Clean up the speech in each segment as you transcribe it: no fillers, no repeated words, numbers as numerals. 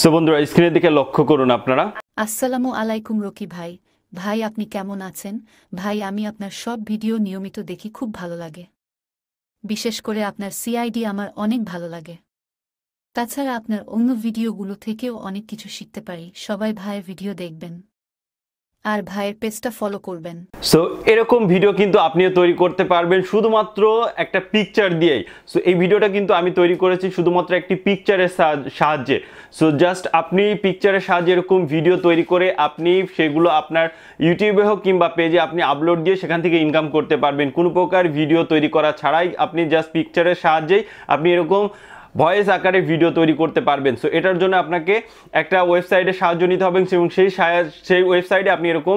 So বন্ধুরা স্ক্রিনের দিকে লক্ষ্য করুন আপনারা। আসসালামু আলাইকুম রকি ভাই। ভাই আপনি কেমন আছেন? ভাই আমি আপনার সব ভিডিও নিয়মিত দেখি, খুব ভালো লাগে। বিশেষ করে আপনার সিআইডি আমার অনেক ভালো লাগে। তাছাড়া আপনার অন্য ভিডিওগুলো থেকেও অনেক কিছু শিখতে পারি। সবাই ভাইয়ের ভিডিও দেখবেন আর ভাইয়ের পেজটা ফলো করবেন। সো এরকম ভিডিও কিন্তু আপনিও তৈরি করতে পারবেন শুধুমাত্র একটা পিকচার দিয়েই। সো এই ভিডিওটা কিন্তু আমি তৈরি করেছি শুধুমাত্র একটি পিকচারের সাহায্যে। সো জাস্ট আপনি পিকচারের সাহায্যে এরকম ভিডিও তৈরি করে আপনি সেগুলো আপনার ইউটিউবে হোক কিংবা পেজে আপনি আপলোড দিয়ে সেখান থেকে ইনকাম করতে পারবেন কোনো প্রকার ভিডিও তৈরি করা ছাড়াই। আপনি জাস্ট পিকচারের সাহায্যেই আপনি এরকম ভয়েস আকারে ভিডিও তৈরি করতে পারবেন। সো এটার জন্য আপনাকে একটা ওয়েবসাইটে সাহায্য নিতে হবে এবং সেই ওয়েবসাইটে আপনি এরকম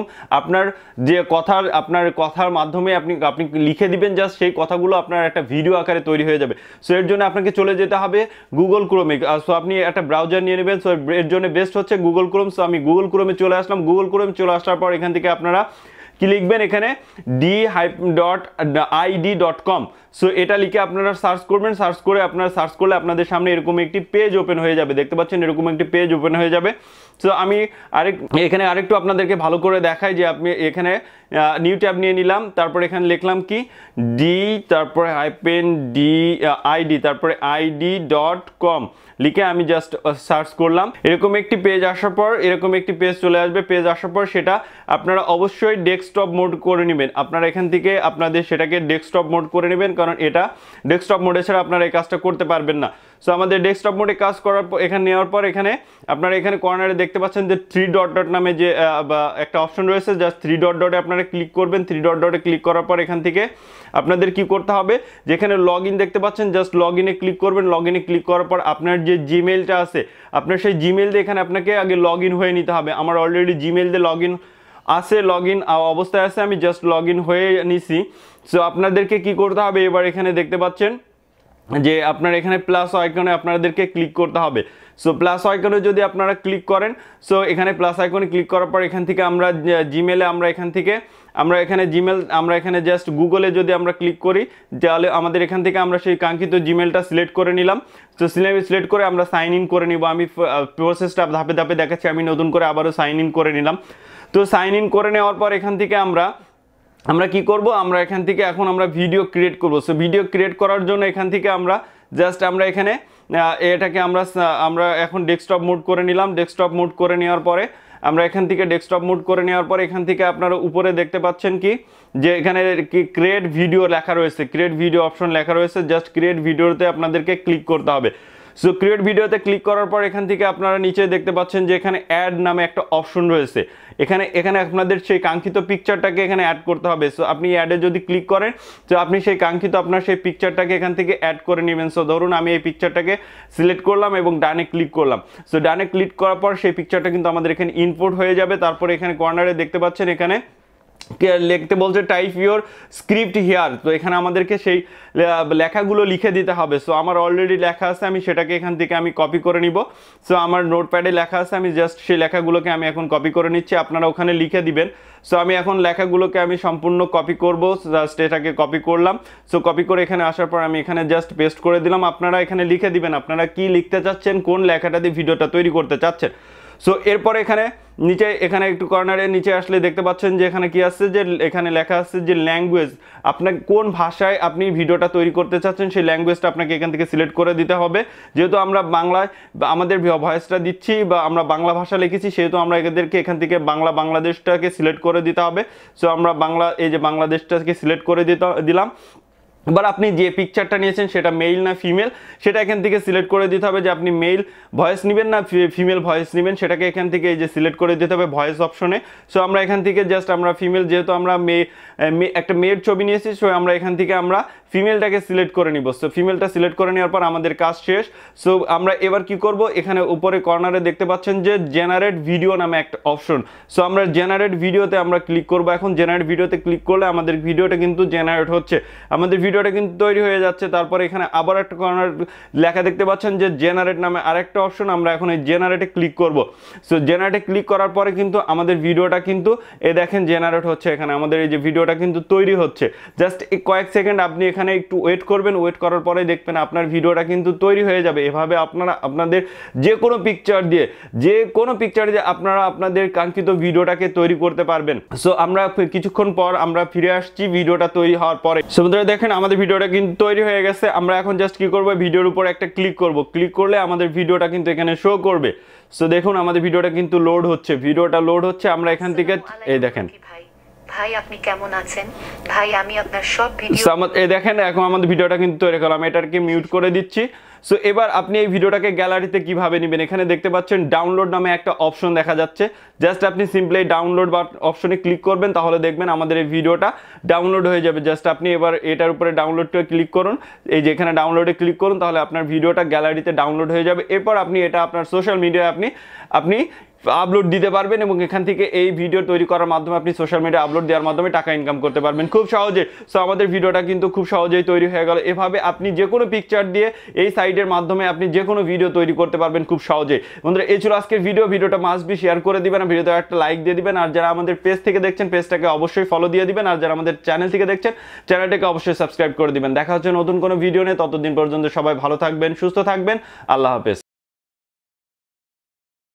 আপনার কথার মাধ্যমে আপনি লিখে দিবেন, জাস্ট সেই কথাগুলো আপনার একটা ভিডিও আকারে তৈরি হয়ে যাবে। সো এর জন্য আপনাকে চলে যেতে হবে গুগল ক্রোমে। সো আপনি একটা ব্রাউজার নিয়ে নেবেন। সো এর জন্য বেস্ট হচ্ছে গুগল ক্রোম। সো আমি গুগল ক্রোমে চলে আসলাম। গুগল ক্রোমে চলে আসার পর এখান থেকে আপনারা কি লিখবেন, এখানে d-id.com। সো এটা লিখে আপনারা সার্চ করবেন। সার্চ করলে আপনাদের সামনে এরকম একটি পেজ ওপেন হয়ে যাবে। দেখতে পাচ্ছেন এরকম একটি পেজ ওপেন হয়ে যাবে। সো আমি এখানে আরেকটু আপনাদেরকে ভালো করে দেখাই যে আপনি এখানে নিউ ট্যাব নিয়ে নিলাম। তারপর এখানে লিখলাম কি তারপরে -id তারপরে id.com লিখে আমি জাস্ট সার্চ করলাম। এরকম একটি পেজ আসার পর এরকম একটি পেজ চলে আসবে। পেজ আসার পর সেটা আপনারা অবশ্যই ডেস্কটপ মোড করে নেবেন। আপনারা এখান থেকে আপনাদের সেটাকে ডেস্কটপ মোড করে নেবেন, কারণ এটা ডেস্কটপ মোডে ছাড়া আপনারা এই কাজটা করতে পারবেন না। সো আমাদের ডেস্কটপ মোডে কাজ করার পর এখানে নেওয়ার পর আপনারা এখানে কর্নারে দেখতে পাচ্ছেন যে 3 ডট নামে যে একটা অপশন রয়েছে। জাস্ট 3 ডটে আপনারা ক্লিক করবেন। 3 ডটে ক্লিক করার পর এখান থেকে আপনাদের কি করতে হবে, যেখানে লগ ইন দেখতে পাচ্ছেন জাস্ট লগ ইনে ক্লিক করবেন। লগ ইনে ক্লিক করার পর আপনার যে জিমেইলটা আছে আপনার সেই জিমেইল দিয়ে এখানে আপনাকে আগে লগ ইন হয়ে নিতে হবে। আমার অলরেডি জিমেইল দিয়ে লগ ইন অবস্থায় আছে, আমি জাস্ট লগ ইন হয়ে নিছি। সো আপনাদেরকে কি করতে হবে, এবার এখানে দেখতে পাচ্ছেন যে আপনার এখানে প্লাস আইকনে আপনাদেরকে ক্লিক করতে হবে। সো প্লাস আইকনে যদি আপনারা ক্লিক করেন, সো এখানে প্লাস আইকনে ক্লিক করার পর এখান থেকে আমরা জিমেলে আমরা এখানে জাস্ট গুগলে যদি আমরা ক্লিক করি তাহলে আমাদের এখান থেকে আমরা সেই কাঙ্ক্ষিত জিমেলটা সিলেক্ট করে নিলাম। তো সিলেক্ট করে আমরা সাইন ইন করে নিব। আমি প্রসেসটা ধাপে ধাপে দেখাচ্ছি। আমি নতুন করে আবারও সাইন ইন করে নিলাম। তো সাইন ইন করে নেওয়ার পর এখান থেকে আমরা কি করব, আমরা এখান থেকে এখন আমরা ভিডিও ক্রিয়েট করব। সো ভিডিও ক্রিয়েট করার জন্য এখান থেকে আমরা এখানে এটাকে আমরা এখন ডেস্কটপ মোড করে নিলাম। ডেস্কটপ মোড করে নেওয়ার পরে আমরা এখান থেকে এখান থেকে আপনারা উপরে দেখতে পাচ্ছেন কি যে এখানে কি ক্রিয়েট ভিডিও লেখা রয়েছে, ক্রিয়েট ভিডিও অপশন লেখা রয়েছে। জাস্ট ক্রিয়েট ভিডিওতে আপনাদেরকে ক্লিক করতে হবে। সো ক্রিয়েট ভিডিওতে ক্লিক করার পর এখান থেকে আপনারা নিচে দেখতে পাচ্ছেন যে এখানে অ্যাড নামে একটা অপশন রয়েছে। এখানে আপনাদের সেই কাঙ্ক্ষিত পিকচারটাকে এখানে অ্যাড করতে হবে। সো আপনি অ্যাডে যদি ক্লিক করেন তো আপনি সেই কাঙ্ক্ষিত আপনার সেই পিকচারটাকে এখান থেকে অ্যাড করে নেবেন। সো ধরুন আমি এই পিকচারটাকে সিলেক্ট করলাম এবং ডানে ক্লিক করলাম। সো ডানে ক্লিক করার পর সেই পিকচারটা কিন্তু আমাদের এখানে ইনপুট হয়ে যাবে। তারপরে এখানে কর্নারে দেখতে পাচ্ছেন এখানে লিখতে বলছে টাইপ ইউর স্ক্রিপ্ট হিয়ার। তো এখানে আমাদেরকে সেই লেখাগুলো লিখে দিতে হবে। সো আমার অলরেডি লেখা আছে, আমি সেটাকে এখান থেকে আমি কপি করে নিব। সো আমার নোটপ্যাডে লেখা আছে, আমি জাস্ট সেই লেখাগুলোকে আমি এখন কপি করে নিচ্ছি। আপনারা ওখানে লিখে দিবেন। সো আমি এখন লেখাগুলোকে আমি সম্পূর্ণ কপি করব। জাস্ট এটাকে কপি করলাম। সো কপি করে এখানে আসার পর আমি এখানে জাস্ট পেস্ট করে দিলাম। আপনারা এখানে লিখে দিবেন আপনারা কি লিখতে চাচ্ছেন, কোন লেখাটা দিয়ে ভিডিওটা তৈরি করতে চাচ্ছেন। সো এরপরে এখানে একটু কর্নারে নিচে আসলে দেখতে পাচ্ছেন যে এখানে কি আছে, যে এখানে লেখা আছে যে ল্যাঙ্গুয়েজ, আপনাকে কোন ভাষায় আপনি ভিডিওটা তৈরি করতে চাচ্ছেন সেই ল্যাঙ্গুয়েজটা আপনাকে এখান থেকে সিলেক্ট করে দিতে হবে। যেহেতু আমরা বাংলায় আমাদের ভয়েসটা দিচ্ছি বা আমরা বাংলা ভাষা লিখেছি, সেহেতু আমরা এদেরকে এখান থেকে বাংলাদেশটাকে সিলেক্ট করে দিতে হবে। সো আমরা বাংলাদেশটাকে সিলেক্ট করে দিলাম। এবার আপনি যে পিকচারটা নিয়েছেন সেটা মেল না ফিমেল সেটা এখান থেকে সিলেক্ট করে দিতে হবে, যে আপনি মেল ভয়েস নেবেন না ফিমেল ভয়েস নেবেন সেটাকে এখান থেকে এই যে সিলেক্ট করে দিতে হবে ভয়েস অপশনে। সো আমরা এখান থেকে জাস্ট আমরা ফিমেল, যেহেতু আমরা একটা মেয়ের ছবি নিয়েছি, সো আমরা এখান থেকে আমরা ফিমেলটাকে সিলেক্ট করে নিব। সো ফিমেলটা সিলেক্ট করে নেওয়ার পর আমাদের কাজ শেষ। সো আমরা এবার কি করব, এখানে উপরে কর্নারে দেখতে পাচ্ছেন যে জেনারেট ভিডিও নামে একটা অপশন। সো আমরা জেনারেট ভিডিওতে আমরা ক্লিক করব। এখন জেনারেট ভিডিওতে ক্লিক করলে আমাদের ভিডিওটা কিন্তু জেনারেট হচ্ছে। আমাদের ভিডিও ভিডিওটা কিন্তু তৈরি হয়ে যাচ্ছে। তারপরে এখানে আবার একটা কর্নার লেখা দেখতে পাচ্ছেন যে জেনারেট নামে আরেকটা অপশন, আমরা এখন এই জেনারেটে ক্লিক করব। সো জেনারেটে ক্লিক করার পরে কিন্তু আমাদের ভিডিওটা কিন্তু দেখেন জেনারেট হচ্ছে, এখানে আমাদের এই যে ভিডিওটা কিন্তু তৈরি হচ্ছে। জাস্ট কয়েক সেকেন্ড আপনি এখানে একটু ওয়েট করবেন, ওয়েট করার পরে দেখবেন আপনার ভিডিওটা কিন্তু তৈরি হয়ে যাবে। এভাবে আপনারা আপনাদের যে কোনো পিকচার দিয়ে আপনারা আপনাদের কাঙ্ক্ষিত ভিডিওটাকে তৈরি করতে পারবেন। সো আমরা কিছুক্ষণ পর আমরা ফিরে আসছি ভিডিওটা তৈরি হওয়ার পরে। সো বন্ধুরা দেখেন আমাদের ভিডিওটা কিন্তু তৈরি হয়ে গেছে। আমরা এখন জাস্ট কি করব, ভিডিওর উপর একটা ক্লিক করব। ক্লিক করলে আমাদের ভিডিওটা কিন্তু এখানে শো করবে। সো দেখুন আমাদের ভিডিওটা কিন্তু লোড হচ্ছে, ভিডিওটা লোড হচ্ছে। আমরা এখান থেকে এই দেখেন ভাই আপনি কেমন আছেন ভাই, আমি আপনার সব ভিডিও এই দেখেন এখন আমাদের ভিডিওটা কিন্তু তৈরি করলাম। এটাকে মিউট করে দিচ্ছি। সো এবার আপনি এই ভিডিওটাকে গ্যালারিতে কিভাবে নেবেন, এখানে দেখতে পাচ্ছেন ডাউনলোড নামে একটা অপশন দেখা যাচ্ছে। জাস্ট আপনি সিম্পলি ডাউনলোড বা অপশনে ক্লিক করবেন, তাহলে দেখবেন আমাদের এই ভিডিওটা ডাউনলোড হয়ে যাবে। জাস্ট আপনি এবার এটার উপরে ডাউনলোডে ক্লিক করুন, এই যে এখানে ডাউনলোডে ক্লিক করুন, তাহলে আপনার ভিডিওটা গ্যালারিতে ডাউনলোড হয়ে যাবে। এরপর আপনি এটা আপনার সোশ্যাল মিডিয়ায় আপনি আপলোড দিতে পারবেন এবং এখান থেকে এই ভিডিও তৈরি করার মাধ্যমে আপনি সোশ্যাল মিডিয়া আপলোড দেওয়ার মাধ্যমে টাকা ইনকাম করতে পারবেন খুব সহজে। সো আমাদের ভিডিওটা কিন্তু খুব সহজেই তৈরি হয়ে গেল। এভাবে আপনি যে কোনো পিকচার দিয়ে এই সাইটের মাধ্যমে আপনি যে কোনো ভিডিও তৈরি করতে পারবেন খুব সহজে। বন্ধুরা এই ছিল আজকের ভিডিওটা মাস্ট বি শেয়ার করে দিবেন, ভিডিওতে একটা লাইক দিয়ে দিবেন। আর যারা আমাদের পেজ থেকে দেখছেন পেজটাকে অবশ্যই ফলো দিয়ে দিবেন। আর যারা আমাদের চ্যানেল থেকে দেখছেন চ্যানেলটাকে অবশ্যই সাবস্ক্রাইব করে দিবেন। দেখা হচ্ছে নতুন কোনো ভিডিও নিয়ে, ততদিন পর্যন্ত সবাই ভালো থাকবেন, সুস্থ থাকবেন। আল্লাহ হাফেজ।